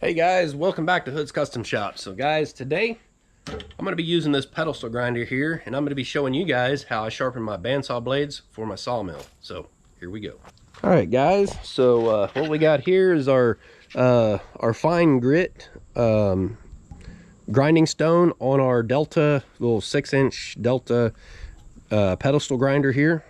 Hey guys, welcome back to Hood's Custom Shop. So guys, today I'm going to be using this pedestal grinder here, and I'm going to be showing you guys how I sharpen my bandsaw blades for my sawmill. So here we go. All right guys, so what we got here is our fine grit grinding stone on our Delta, little 6-inch Delta pedestal grinder here.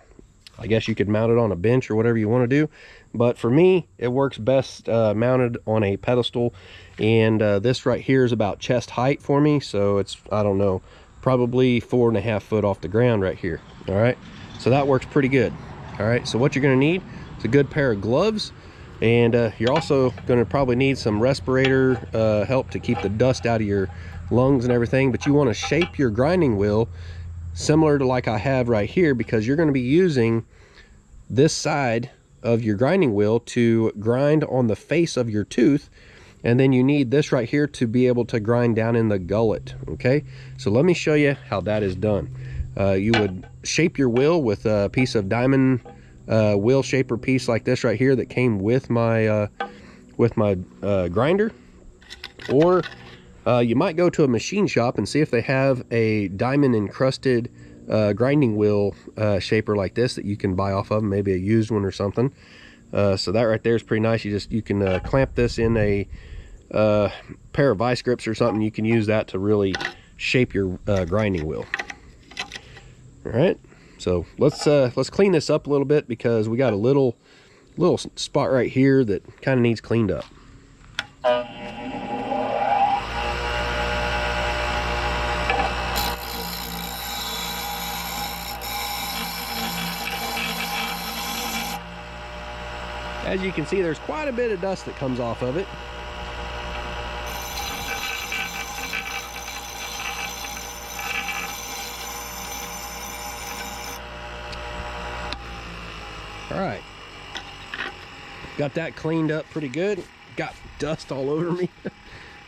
I guess you could mount it on a bench or whatever you want to do, but for me it works best mounted on a pedestal, and this right here is about chest height for me, so it's, I don't know, probably 4.5 foot off the ground right here. All right, so that works pretty good. All right, so what you're going to need is a good pair of gloves, and you're also going to probably need some respirator help to keep the dust out of your lungs and everything. But you want to shape your grinding wheel similar to like I have right here, because you're going to be using this side of your grinding wheel to grind on the face of your tooth, and then you need this right here to be able to grind down in the gullet. Okay, so let me show you how that is done. You would shape your wheel with a piece of diamond wheel shaper piece like this right here that came with my grinder, or you might go to a machine shop and see if they have a diamond encrusted grinding wheel shaper like this that you can buy off of them, maybe a used one or something. So that right there is pretty nice. You can clamp this in a pair of vice grips or something. You can use that to really shape your grinding wheel. All right, so let's clean this up a little bit, because we got a little spot right here that kind of needs cleaned up. As you can see, there's quite a bit of dust that comes off of it. All right, got that cleaned up pretty good. Got dust all over me.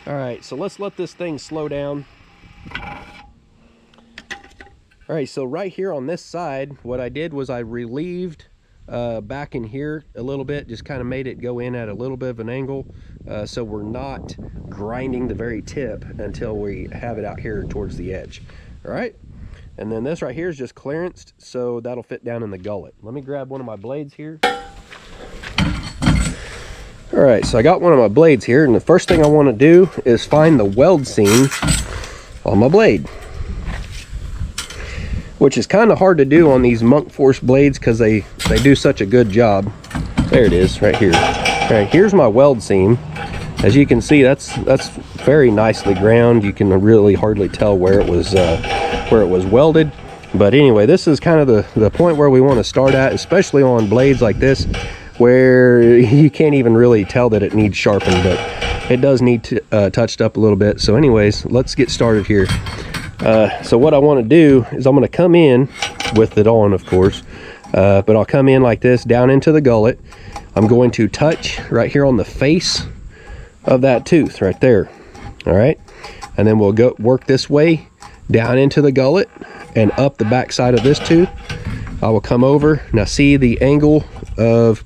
All right, so let's let this thing slow down. All right, so right here on this side, what I did was I relieved back in here a little bit, just kind of made it go in at a little bit of an angle, so we're not grinding the very tip until we have it out here towards the edge. All right, and then this right here is just clearanced, so that'll fit down in the gullet. Let me grab one of my blades here. All right, so I got one of my blades here, and the first thing I want to do is find the weld seam on my blade, which is kind of hard to do on these Monk Force blades because they do such a good job. There it is right here. All right, here's my weld seam. As you can see, that's very nicely ground. You can really hardly tell where it was welded. But anyway, this is kind of the point where we want to start at, especially on blades like this, where you can't even really tell that it needs sharpened, but it does need to touched up a little bit. So anyways, let's get started here. So what I want to do is I'm going to come in with it on, of course, but I'll come in like this down into the gullet. I'm going to touch right here on the face of that tooth right there. All right, and then we'll go work this way down into the gullet and up the back side of this tooth. I will come over. Now see the angle of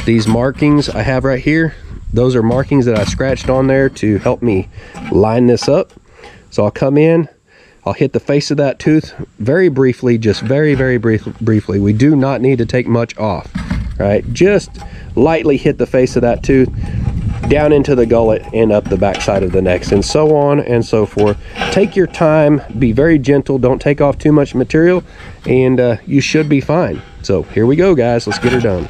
these markings I have right here? Those are markings that I scratched on there to help me line this up. So I'll come in, I'll hit the face of that tooth very briefly, just very briefly. We do not need to take much off, right? Just lightly hit the face of that tooth, down into the gullet and up the back side of the neck, and so on and so forth. Take your time, be very gentle, don't take off too much material, and you should be fine. So here we go, guys, let's get her done.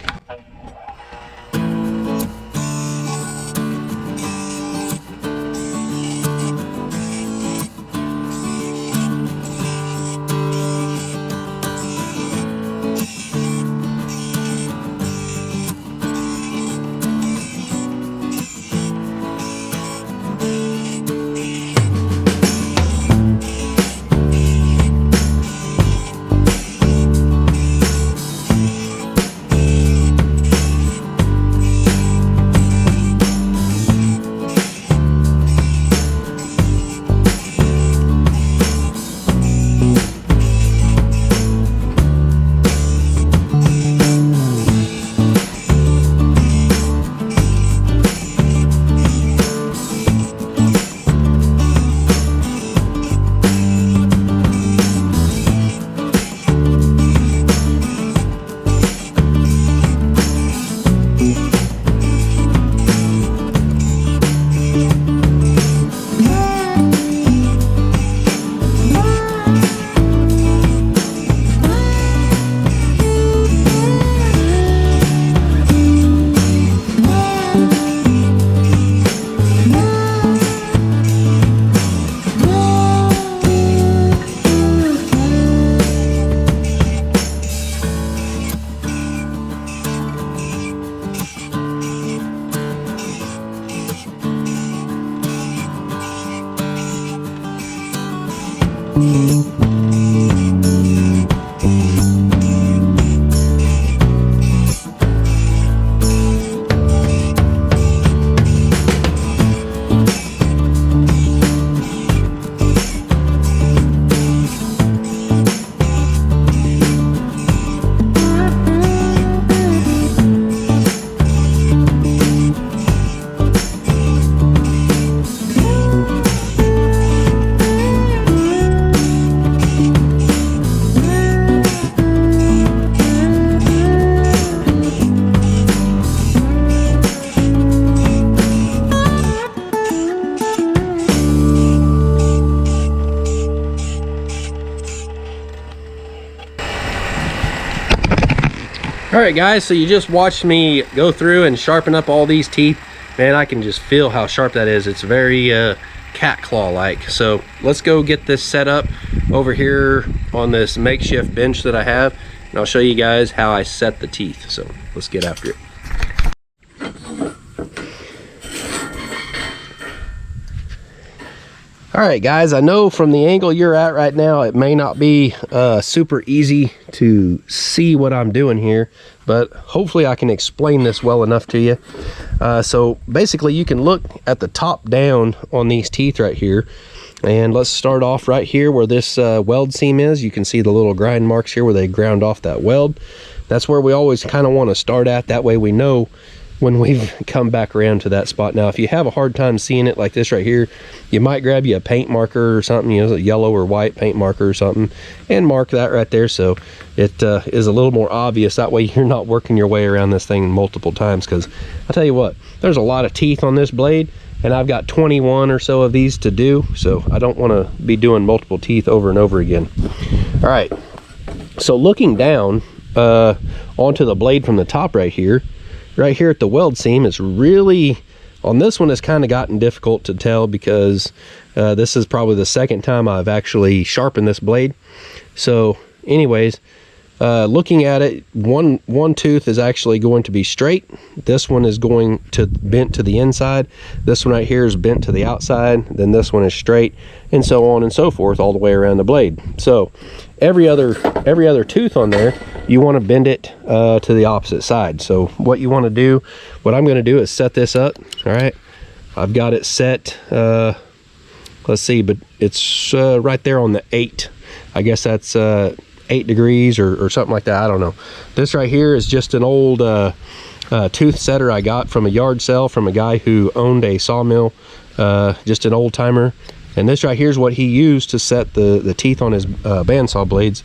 All right, guys, so you just watched me go through and sharpen up all these teeth. Man, I can just feel how sharp that is. It's very cat claw like. So let's go get this set up over here on this makeshift bench that I have, and I'll show you guys how I set the teeth. So let's get after it. All right, guys, I know from the angle you're at right now, it may not be super easy to see what I'm doing here, but hopefully I can explain this well enough to you. So basically you can look at the top down on these teeth right here, and let's start off right here where this weld seam is. You can see the little grind marks here where they ground off that weld. That's where we always kind of want to start at. That way we know when we've come back around to that spot. Now, if you have a hard time seeing it like this right here, you might grab you a paint marker or something, you know, a yellow or white paint marker or something, and mark that right there so it is a little more obvious. That way you're not working your way around this thing multiple times, because I'll tell you what, there's a lot of teeth on this blade, and I've got 21 or so of these to do, so I don't want to be doing multiple teeth over and over again. All right, so looking down onto the blade from the top right here at the weld seam, it's really, on this one, it's kind of gotten difficult to tell because this is probably the second time I've actually sharpened this blade. So anyways, looking at it, one tooth is actually going to be straight. This one is going to bent to the inside. This one right here is bent to the outside. Then this one is straight, and so on and so forth all the way around the blade. So every other tooth on there, you want to bend it to the opposite side. So what you want to do, what I'm going to do is set this up. All right, I've got it set, let's see, but it's right there on the 8. I guess that's 8 degrees or something like that. I don't know. This right here is just an old tooth setter I got from a yard sale from a guy who owned a sawmill, just an old timer. And this right here is what he used to set the teeth on his bandsaw blades.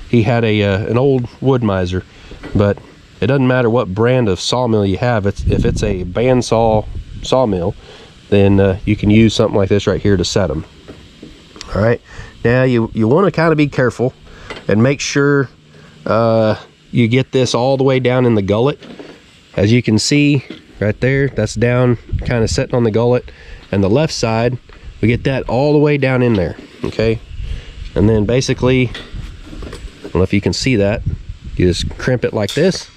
He had an old wood miser, but it doesn't matter what brand of sawmill you have. If it's a bandsaw sawmill, then you can use something like this right here to set them. All right, now you want to kind of be careful and make sure you get this all the way down in the gullet. As you can see right there, that's down, kind of sitting on the gullet, and the left side, we get that all the way down in there. Okay, and then basically, I don't know if you can see that, you just crimp it like this,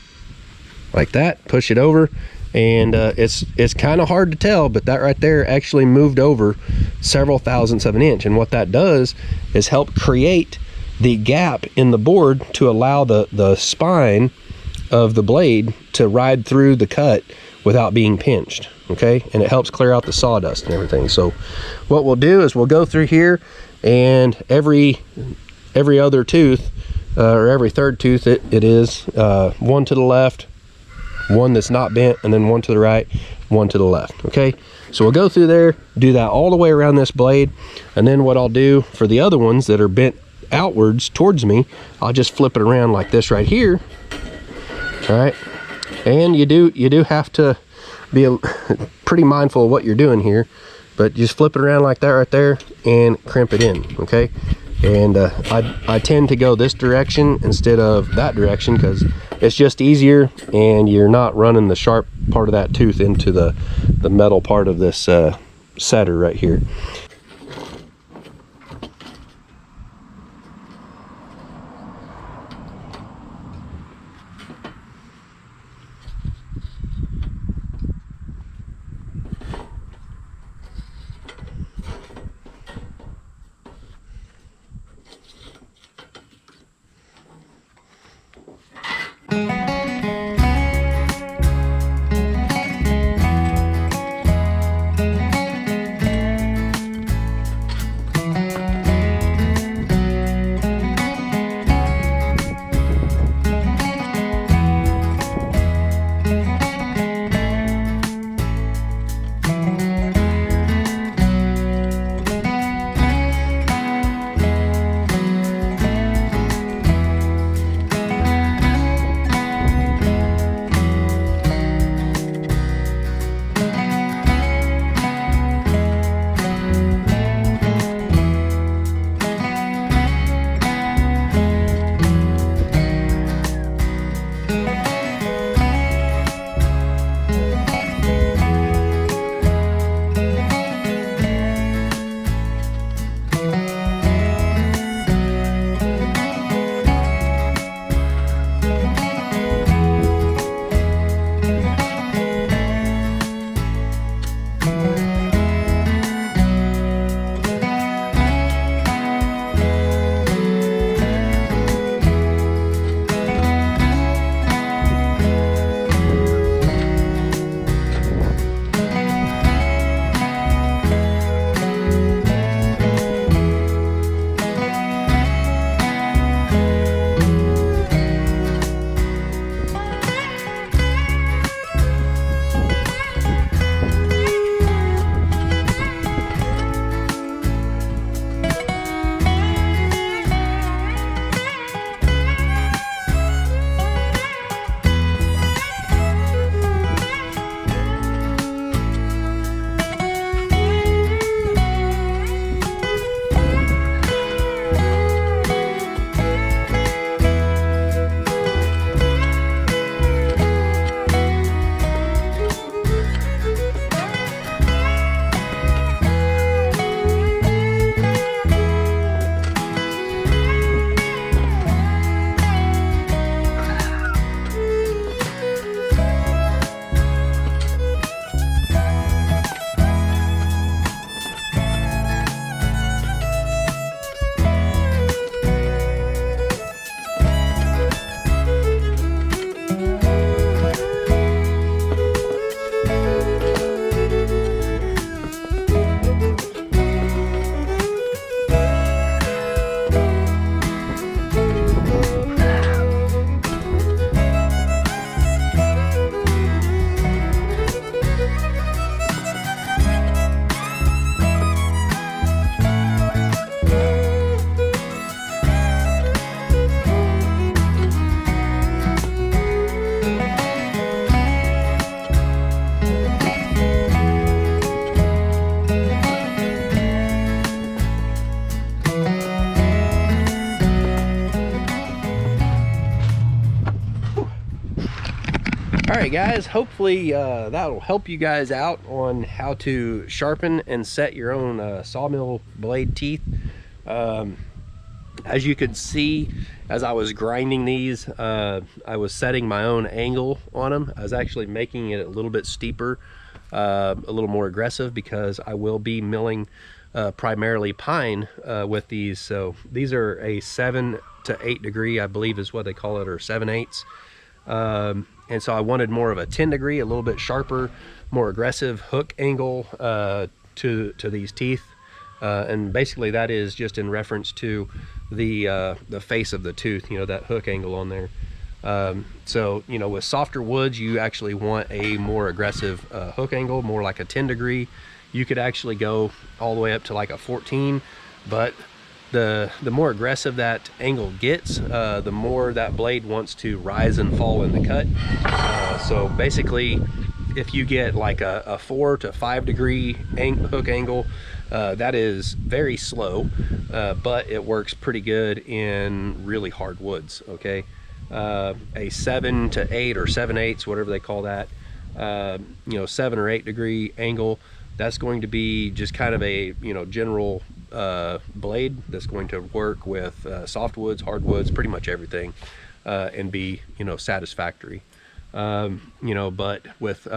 like that, push it over, and it's kind of hard to tell, but that right there actually moved over several thousandths of an inch. And what that does is help create the gap in the board to allow the spine of the blade to ride through the cut without being pinched. Okay, and it helps clear out the sawdust and everything. So what we'll do is we'll go through here, and every other tooth, or every third tooth, it is one to the left, one that's not bent, and then one to the right, one to the left. Okay, so we'll go through there, do that all the way around this blade, and then what I'll do for the other ones that are bent outwards towards me, I'll just flip it around like this right here. All right, and you do have to be pretty mindful of what you're doing here, but just flip it around like that right there and crimp it in. Okay, and I tend to go this direction instead of that direction because it's just easier, and you're not running the sharp part of that tooth into the metal part of this setter right here. All right, guys, hopefully that'll help you guys out on how to sharpen and set your own sawmill blade teeth. As you could see, as I was grinding these, I was setting my own angle on them. I was actually making it a little bit steeper, a little more aggressive, because I will be milling primarily pine with these. So these are a 7 to 8 degree, I believe is what they call it, or 7/8. And so I wanted more of a 10 degree, a little bit sharper, more aggressive hook angle to these teeth. And basically that is just in reference to the face of the tooth, you know, that hook angle on there. So, you know, with softer woods, you actually want a more aggressive hook angle, more like a 10 degree. You could actually go all the way up to like a 14, but the more aggressive that angle gets, the more that blade wants to rise and fall in the cut. So basically, if you get like a 4 to 5 degree hook angle, that is very slow, but it works pretty good in really hard woods. Okay, a 7 to 8 or 7/8, whatever they call that, you know, 7 or 8 degree angle, that's going to be just kind of a, you know, general blade that's going to work with softwoods, hardwoods, pretty much everything, and be, you know, satisfactory. You know, but with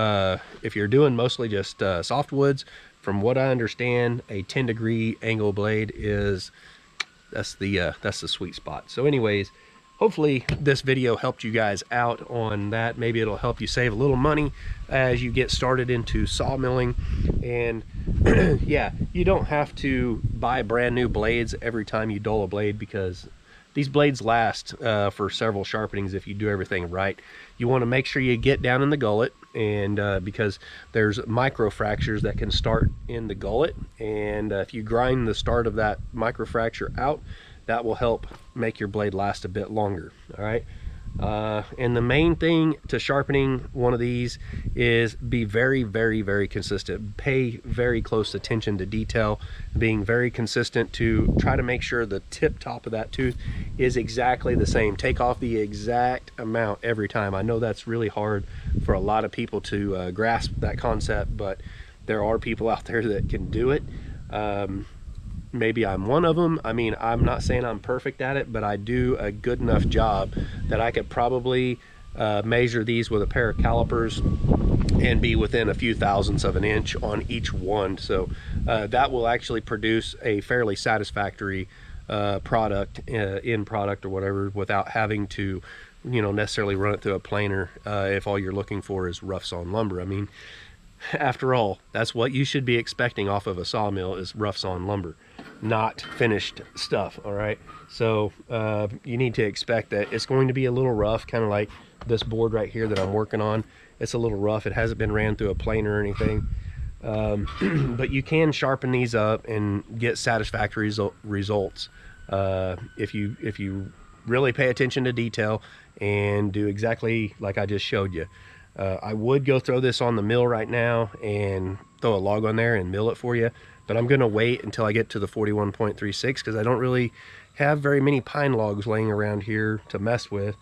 if you're doing mostly just softwoods, from what I understand, a 10 degree angle blade is that's the sweet spot. So anyways, hopefully this video helped you guys out on that. Maybe it'll help you save a little money as you get started into sawmilling. And yeah, you don't have to buy brand new blades every time you dull a blade, because these blades last for several sharpenings if you do everything right. You want to make sure you get down in the gullet, and because there's micro fractures that can start in the gullet, and if you grind the start of that micro fracture out, that will help make your blade last a bit longer. All right, and the main thing to sharpening one of these is be very, very, very consistent. Pay very close attention to detail, being very consistent to try to make sure the tip top of that tooth is exactly the same. Take off the exact amount every time. I know that's really hard for a lot of people to grasp that concept, but there are people out there that can do it. Maybe I'm one of them. I mean, I'm not saying I'm perfect at it, but I do a good enough job that I could probably measure these with a pair of calipers and be within a few thousandths of an inch on each one. So that will actually produce a fairly satisfactory product, end product or whatever, without having to, you know, necessarily run it through a planer if all you're looking for is rough sawn lumber. I mean, after all, that's what you should be expecting off of a sawmill, is rough sawn lumber, not finished stuff. All right, so you need to expect that it's going to be a little rough, kind of like this board right here that I'm working on. It's a little rough. It hasn't been ran through a planer or anything, but you can sharpen these up and get satisfactory results if you really pay attention to detail and do exactly like I just showed you. I would go throw this on the mill right now and throw a log on there and mill it for you, but I'm going to wait until I get to the 41.36 because I don't really have very many pine logs laying around here to mess with,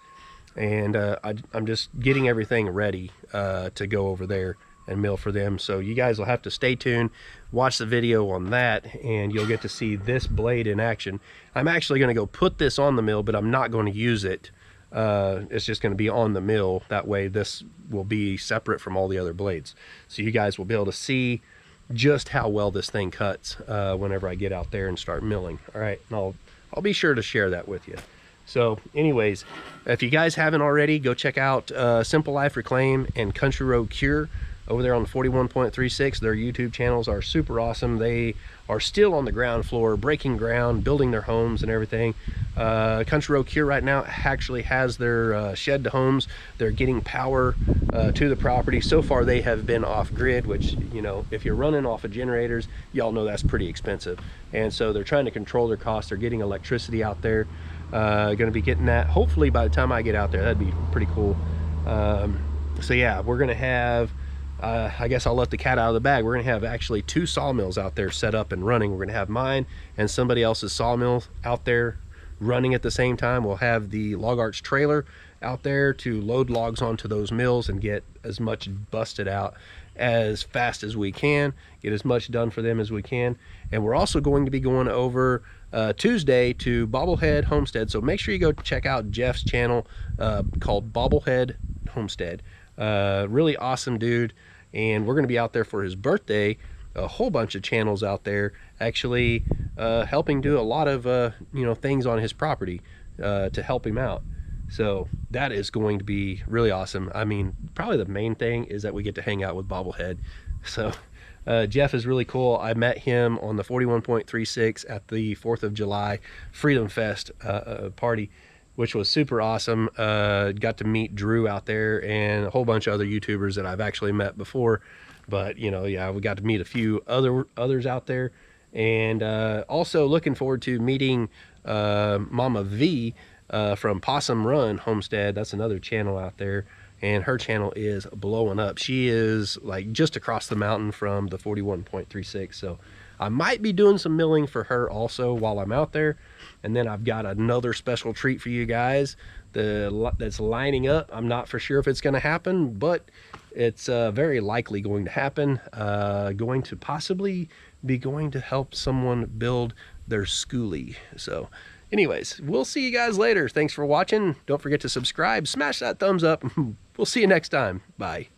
and I'm just getting everything ready to go over there and mill for them. So you guys will have to stay tuned, watch the video on that, and you'll get to see this blade in action. I'm actually going to go put this on the mill, but I'm not going to use it. It's just going to be on the mill. That way this will be separate from all the other blades, so you guys will be able to see just how well this thing cuts whenever I get out there and start milling. All right, and I'll be sure to share that with you. So anyways, if you guys haven't already, go check out Simple Life Reclaim and Country Road Cure over there on the 41.36. Their YouTube channels are super awesome. They are still on the ground floor, breaking ground, building their homes and everything. Country Road Cure right now actually has their shed to homes. They're getting power to the property. So far they have been off grid, which, you know, if you're running off of generators, y'all know that's pretty expensive. And so they're trying to control their costs. They're getting electricity out there. Going to be getting that hopefully by the time I get out there. That'd be pretty cool. So yeah, we're going to have, I guess I'll let the cat out of the bag. We're going to have actually 2 sawmills out there set up and running. We're going to have mine and somebody else's sawmill out there running at the same time. We'll have the log arch trailer out there to load logs onto those mills and get as much busted out as fast as we can, get as much done for them as we can. And we're also going to be going over Tuesday to Bobblehead Homestead, so make sure you go check out Jeff's channel called Bobblehead Homestead. Really awesome dude, and we're going to be out there for his birthday. A whole bunch of channels out there actually helping do a lot of things on his property to help him out. So that is going to be really awesome. I mean, probably the main thing is that we get to hang out with Bobblehead. So Jeff is really cool. I met him on the 41.36 at the 4th of July Freedom Fest party, which was super awesome. Got to meet Drew out there and a whole bunch of other YouTubers that I've actually met before. But yeah, we got to meet a few others out there. And also looking forward to meeting Mama V from Possum Run Homestead. That's another channel out there, and her channel is blowing up. She is like just across the mountain from the 41.36, so I might be doing some milling for her also while I'm out there. And then I've got another special treat for you guys that's lining up. I'm not for sure if it's going to happen, but it's very likely going to happen. Going to possibly be going to help someone build their schoolie. So anyways, we'll see you guys later. Thanks for watching. Don't forget to subscribe, smash that thumbs up. We'll see you next time. Bye.